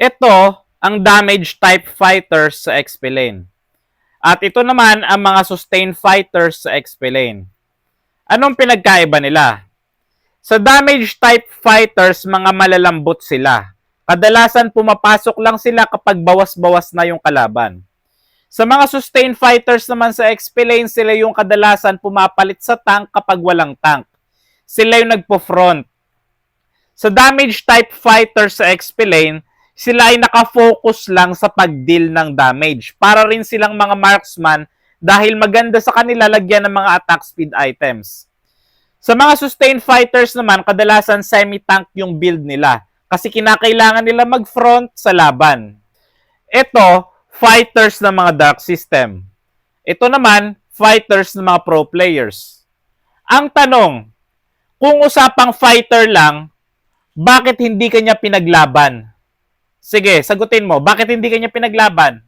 Ito ang damage type fighters sa XP lane. At ito naman ang mga sustain fighters sa XP lane. Anong pinagkaiba nila? Sa damage type fighters, mga malalambot sila. Kadalasan pumapasok lang sila kapag bawas-bawas na yung kalaban. Sa mga sustain fighters naman sa XP lane, sila yung kadalasan pumapalit sa tank kapag walang tank. Sila yung nagpo-front. Sa damage type fighters sa XP lane, sila ay nakafocus lang sa pag-deal ng damage. Para rin silang mga marksman dahil maganda sa kanila lagyan ng mga attack speed items. Sa mga sustain fighters naman, kadalasan semi-tank yung build nila kasi kinakailangan nila mag-front sa laban. Ito, fighters ng mga dark system. Ito naman, fighters ng mga pro players. Ang tanong, kung usapang fighter lang, bakit hindi kanya pinaglaban? Sige, sagutin mo, bakit hindi kanya pinaglaban?